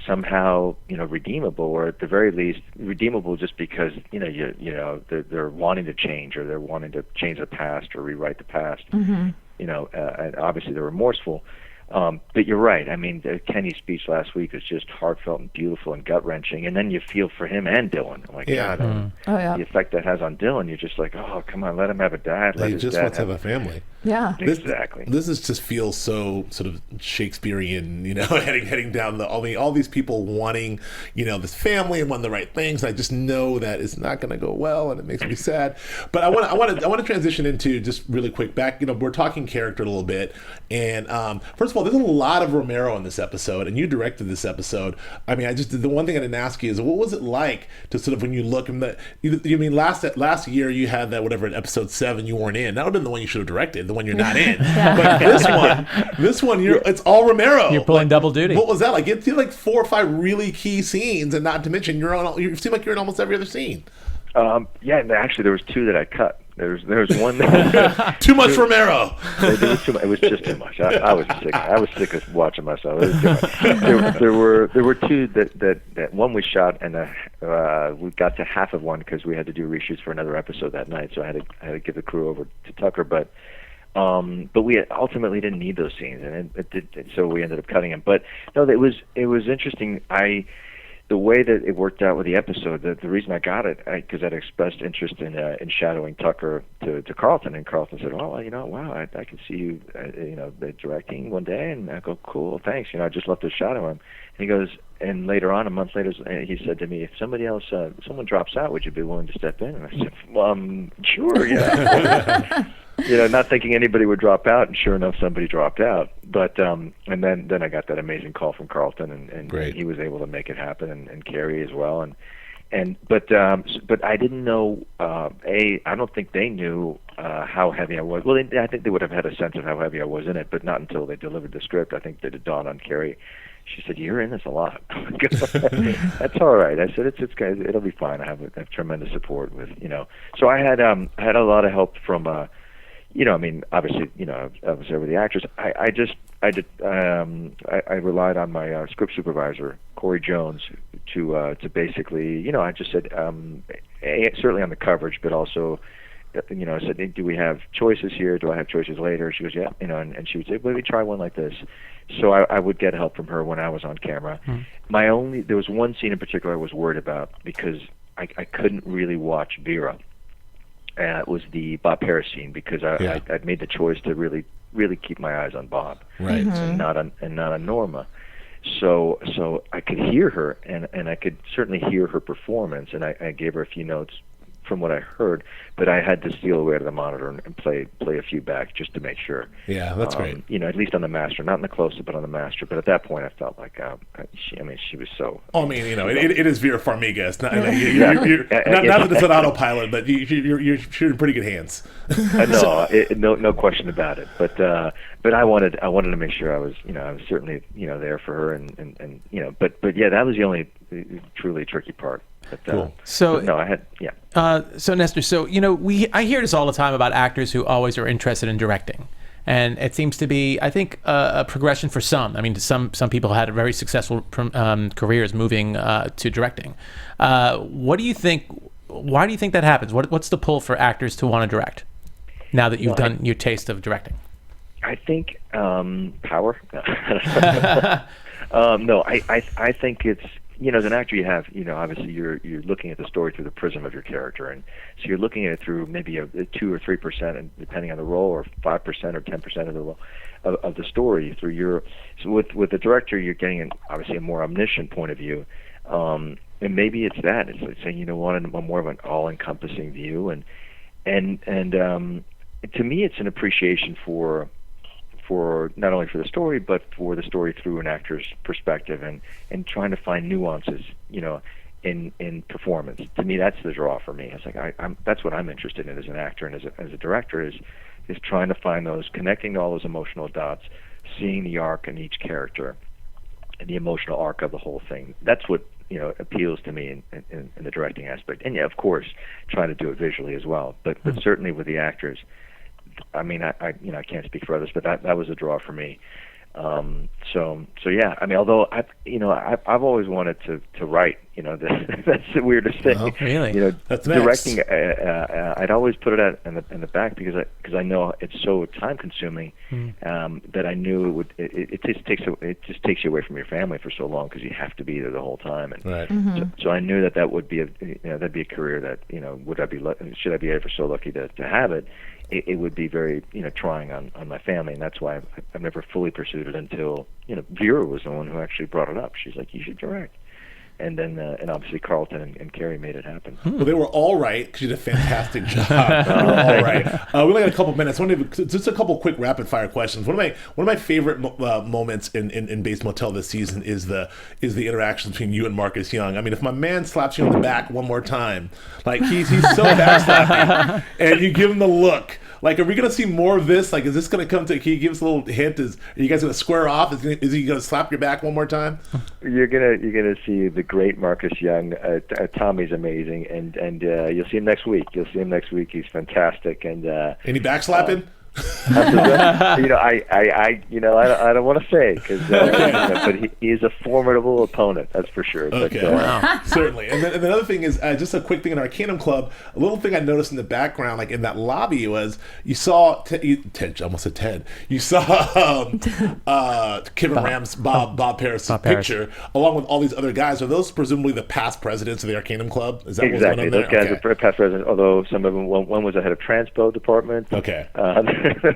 somehow redeemable, or at the very least redeemable, just because they're wanting to change, or they're wanting to change the past or rewrite the past. And obviously they're remorseful. But you're right. I mean, Kenny's speech last week was just heartfelt and beautiful and gut-wrenching, and then you feel for him and Dylan. Like, God, the effect that has on Dylan, you're just like, oh, come on, let him have a dad. He just wants to have a family. Yeah, exactly. This just feels so sort of Shakespearean, heading down all these people wanting, this family and wanting the right things. And I just know that it's not going to go well, and it makes me sad. But I want to transition into, just really quick back. We're talking character a little bit, and first of all, there's a lot of Romero in this episode, and you directed this episode. I mean, the one thing I didn't ask you is, what was it like to sort of, when you look in last year you had that, whatever, in episode 7 you weren't in. That would have been the one you should have directed, the one you're not in. But this one, it's all Romero. You're pulling double duty. What was that like? It seemed like 4 or 5 really key scenes, and not to mention you seem like you're in almost every other scene. And actually there was 2 that I cut There's one. Too much Romero. There was too much. It was just too much. I was sick. I was sick of watching myself. It was too much. There were two that one we shot, and we got to half of one because we had to do reshoots for another episode that night. So I had to give the crew over to Tucker, but we ultimately didn't need those scenes, and it did. So we ended up cutting them. But no, it was interesting. The way that it worked out with the episode, the reason I got it, because I'd expressed interest in shadowing Tucker to Carlton, and Carlton said, "Oh, wow, I can see you, directing one day." And I go, "Cool, thanks. I'd just love to shadow him." And he goes, and later on, a month later, he said to me, "If someone drops out, would you be willing to step in?" And I said, "Sure, yeah." Not thinking anybody would drop out, and sure enough, somebody dropped out. But and then I got that amazing call from Carlton, and he was able to make it happen, and Kerry as well. But I didn't know. I don't think they knew how heavy I was. Well, I think they would have had a sense of how heavy I was in it, but not until they delivered the script. I think that it dawned on Kerry. She said, "You're in this a lot." That's all right. I said, "It's guys. It'll be fine. I have tremendous support with So I had a lot of help from. Obviously, I was there with the actors. I relied on my script supervisor, Corey Jones, to basically, I just said, certainly on the coverage, but also, I said, "Hey, do we have choices here? Do I have choices later?" She goes, "Yeah," and she would say, "Well, we try one like this." So I would get help from her when I was on camera. There was one scene in particular I was worried about because I couldn't really watch Vera. It was the Bob Harris scene because I'd made the choice to really, really keep my eyes on Bob, right, and not on Norma. So I could hear her, and I could certainly hear her performance, and I gave her a few notes from what I heard, but I had to steal away to the monitor and play a few back just to make sure. Yeah, that's great. At least on the master, not in the close-up, but on the master. But at that point, I felt like, she was so. Oh, it is Vera Farmiga. It's not, not that it's an autopilot, but you're in pretty good hands. No question about it. But I wanted to make sure I was certainly there for her, and but yeah, that was the only truly tricky part. But, cool. So Nestor, I hear this all the time about actors who always are interested in directing, and it seems to be, I think, a progression for some. I mean, some people had very successful careers moving to directing. What do you think? Why do you think that happens? What's the pull for actors to want to direct now that you've done your taste of directing? I think power. No, I think it's. As an actor, you have, obviously you're looking at the story through the prism of your character, and so you're looking at it through maybe a 2 or 3%, and depending on the role, or 5% or 10% of the role of the story through your. So with the director, you're getting obviously a more omniscient point of view, and maybe it's that it's like saying more of an all-encompassing view, and to me, it's an appreciation for not only for the story, but for the story through an actor's perspective, and trying to find nuances, in performance. To me, that's the draw for me. It's like that's what I'm interested in as an actor and as a director is trying to find those, connecting all those emotional dots, seeing the arc in each character, and the emotional arc of the whole thing. That's what appeals to me in the directing aspect. And yeah, of course, trying to do it visually as well. But certainly with the actors. I mean, I can't speak for others, but that was a draw for me. So yeah. I mean, although I've always wanted to write. That's the weirdest thing. Oh, really? That's directing. I'd always put it in the back because I know it's so time consuming that I knew it would. It just takes you away from your family for so long because you have to be there the whole time. And right. So I knew that would be that'd be a career that should I be ever so lucky to have it. It would be very trying on my family, and that's why I've never fully pursued it until Vera was the one who actually brought it up. She's like, "You should direct," and then and obviously Carlton and Kerry made it happen. Well, they were all right because you did a fantastic job. They were all right. We only got a couple minutes. Just a couple quick rapid fire questions. One of my favorite moments in Bates Motel this season is the interaction between you and Marcus Young. I mean, if my man slaps you on the back one more time, like he's so backslapping, and you give him the look. Like, are we gonna see more of this? Like, is this gonna come to? Can you give us a little hint? Are you guys gonna square off? Is he gonna slap your back one more time? You're gonna see the great Marcus Young. Tommy's amazing, and you'll see him next week. He's fantastic, and any backslapping? I don't want to say because, but he is a formidable opponent. That's for sure. Okay, but, certainly. And then the other thing is just a quick thing in Arcanum Club. A little thing I noticed in the background, like in that lobby, was you saw Ted. I almost said Ted. You saw Kevin Ram's Bob Paris' picture along with all these other guys. Are those presumably the past presidents of the Arcanum Club? Is that exactly? Those guys are past presidents. Although some of them, one was the head of Transpo department. Okay.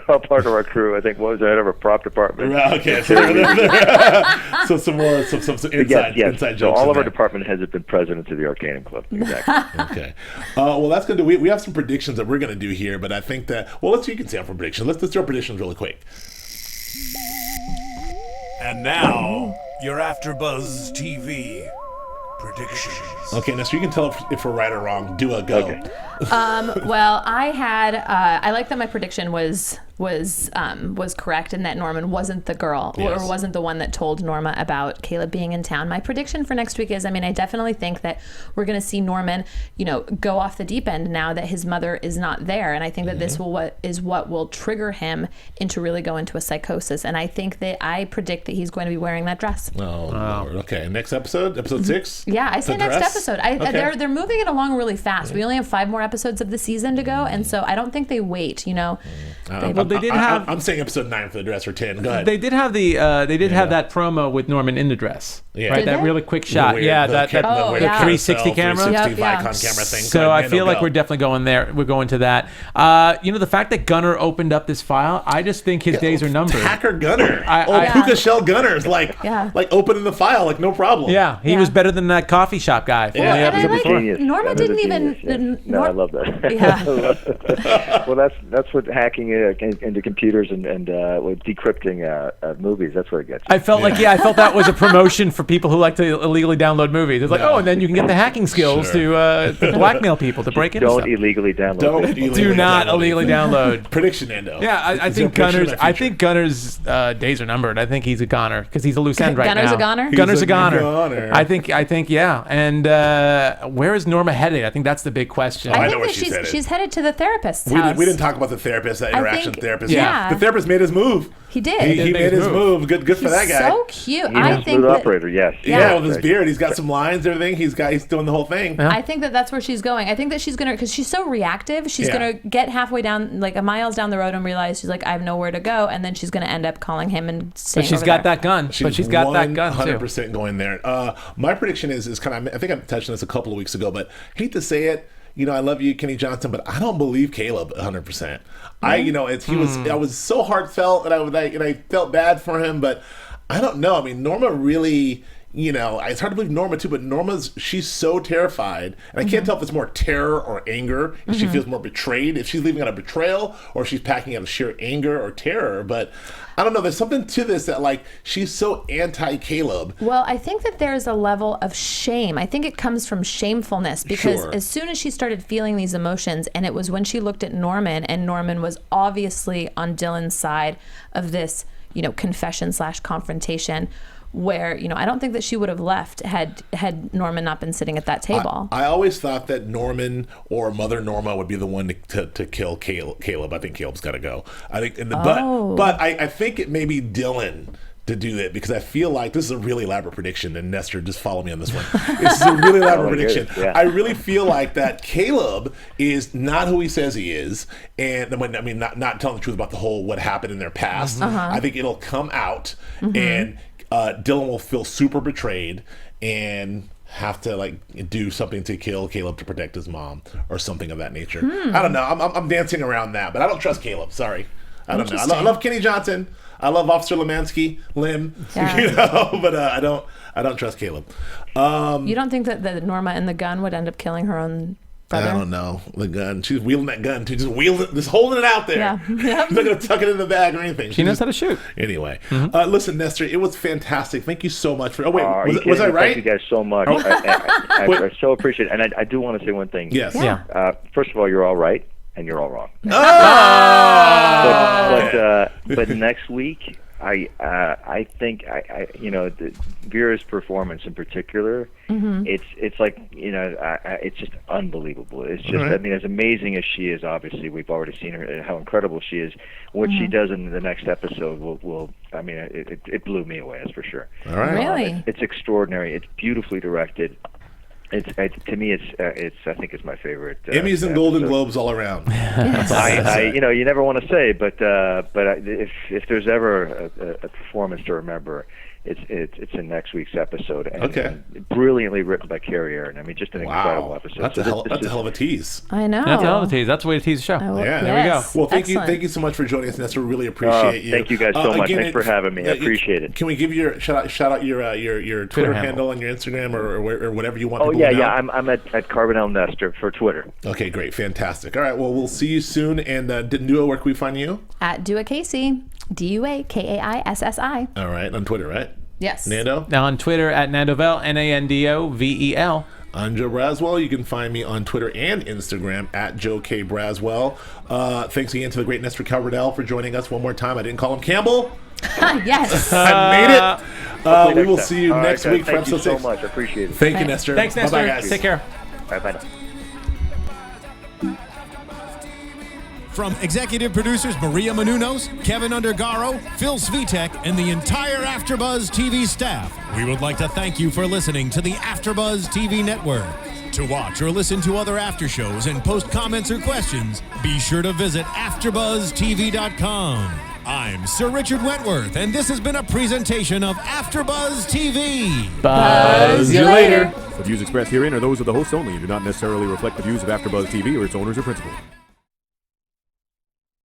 All part of our crew. I think one was the head of our prop department. Okay, so some inside jokes. So all of our department heads have been presidents of the Arcanum Club. Exactly. Okay. Well, that's going to do. We have some predictions that we're going to do here, but I think that you can say our predictions. Let's throw predictions really quick. And now your AfterBuzz TV predictions. Okay, Nestor, you can tell if we're right or wrong. Du'a, go. Okay. Well, I like that my prediction was correct and that Norman wasn't the girl or wasn't the one that told Norma about Caleb being in town. My prediction for next week is, I definitely think that we're going to see Norman, go off the deep end now that his mother is not there, and I think that this what will trigger him into really go into a psychosis. And I predict that he's going to be wearing that dress. Oh, Lord. Okay. Next episode 6. Yeah, I say next episode. They're moving it along really fast. We only have 5 more episodes of the season to go, and so I don't think they wait. They did have. I'm saying episode 9 for the dress, or 10. Go ahead. They did have have that promo with Norman in the dress. Yeah. Right, that really quick shot. Weird, yeah, the 360 camera. 360 Vicon camera thing. So I feel like we're definitely going there. We're going to that. The fact that Gunner opened up this file, I just think his days are numbered. Hacker Gunner. Puka Shell Gunner's like opening the file like no problem. Yeah, he was better than that coffee shop guy. Norma didn't even. No, I love that. Yeah. Well, that's what hacking into computers and decrypting movies. That's where it gets. I felt that was a promotion for people who like to illegally download movies. It's like, and then you can get the hacking skills to blackmail people to break into stuff. Don't illegally download. Do not illegally download. Prediction, Nando. Yeah, I think Gunner's days are numbered. I think he's a goner because he's a loose end right now. Gunner's a goner? Gunner's a goner. I think, yeah. And where is Norma headed? I think that's the big question. I know where she's headed. She's headed to the therapist's house. We didn't talk about the therapist, that interaction therapist. Yeah. The therapist made his move. He did. He made his move. Good for that guy. So cute. He's a smooth operator, yes. Yeah, with his beard. He's got some lines, everything. He's doing the whole thing. Yeah. I think that's where she's going. I think that she's going to, because she's so reactive, she's going to get halfway down, like a miles down the road and realize she's like, I have nowhere to go. And then she's going to end up calling him and staying But she's got that gun. She's got that gun, too. 100% going there. My prediction is kind of, I think I touched on this a couple of weeks ago, but hate to say it, I love you, Kenny Johnson, but I don't believe Caleb 100%. I was so heartfelt and I felt bad for him, but I don't know. Norma really, it's hard to believe Norma too, but she's so terrified, and I can't tell if it's more terror or anger, if she feels more betrayed, if she's leaving out of betrayal, or if she's packing out of sheer anger or terror, but I don't know, there's something to this that she's so anti-Caleb. Well, I think that there's a level of shame. I think it comes from shamefulness, because as soon as she started feeling these emotions, and it was when she looked at Norman, and Norman was obviously on Dylan's side of this, confession/confrontation, where I don't think that she would have left had Norman not been sitting at that table. I always thought that Norman or Mother Norma would be the one to kill Caleb. I think Caleb's got to go. I think, but I think it may be Dylan to do that, because I feel like this is a really elaborate prediction, and Nestor, just follow me on this one. This is a really elaborate prediction. Yeah. I really feel like that Caleb is not who he says he is, and not telling the truth about the whole what happened in their past. I think it'll come out, and Dylan will feel super betrayed and have to do something to kill Caleb to protect his mom or something of that nature. I don't know. I'm dancing around that, but I don't trust Caleb. Sorry, I don't know. I love Kenny Johnson. I love Officer Lim, but I don't trust Caleb. You don't think that the Norma and the gun would end up killing her own brother? I don't know. The gun. She's wielding that gun too. Just holding it out there. Yeah. Yep. She's not going to tuck it in the bag or anything. She knows how to shoot. Anyway. Listen, Nestor, it was fantastic. Thank you so much for... Oh, wait. Was I right? Thank you guys so much. I so appreciate it. And I do want to say one thing. Yes. Yeah. First of all, you're all right. and you're all wrong. Oh! But next week, I think Vera's performance in particular, it's like it's just unbelievable. It's just I mean, as amazing as she is, obviously we've already seen her and how incredible she is. What she does in the next episode will I mean, it blew me away. That's for sure. All right, really, it's extraordinary. It's beautifully directed. To me, it's I think it's my favorite. Emmys and Golden Globes all around. You never want to say, but if there's ever a performance to remember, it's in next week's episode. And brilliantly written by Kerry, Ehrin. I mean, just an incredible episode. That's a hell of a tease. I know. That's a hell of a tease. That's the way to tease the show. There we go. Well, thank you so much for joining us, Nestor. Really appreciate you. Thank you guys so much. Thanks for having me. I appreciate it. Can we give you shout out your Twitter handle and your Instagram or whatever you want? I'm at Carbonell Nestor for Twitter. Okay, great, fantastic. All right, well, we'll see you soon. And Du'a, where can we find you? At Du'a Kaissi, DuaKaissi. All right, on Twitter, right? Yes. Nando? Now on Twitter at Nandovel, Nandovel. I'm Joe Braswell. You can find me on Twitter and Instagram at Joe K. Braswell. Thanks again to the great Nestor Carbonell for joining us one more time. I didn't call him Campbell. Yes. I made it. We will see you next week for episode 6. Thank you so much. I appreciate it. Thank you, Nestor. Thanks, Nestor. Bye-bye, guys. Take care. Bye now. From executive producers Maria Menounos, Kevin Undergaro, Phil Svitek, and the entire AfterBuzz TV staff, we would like to thank you for listening to the AfterBuzz TV network. To watch or listen to other after shows and post comments or questions, be sure to visit AfterBuzzTV.com. I'm Sir Richard Wentworth, and this has been a presentation of AfterBuzz TV. Buzz you later. The views expressed herein are those of the hosts only and do not necessarily reflect the views of AfterBuzz TV or its owners or principals.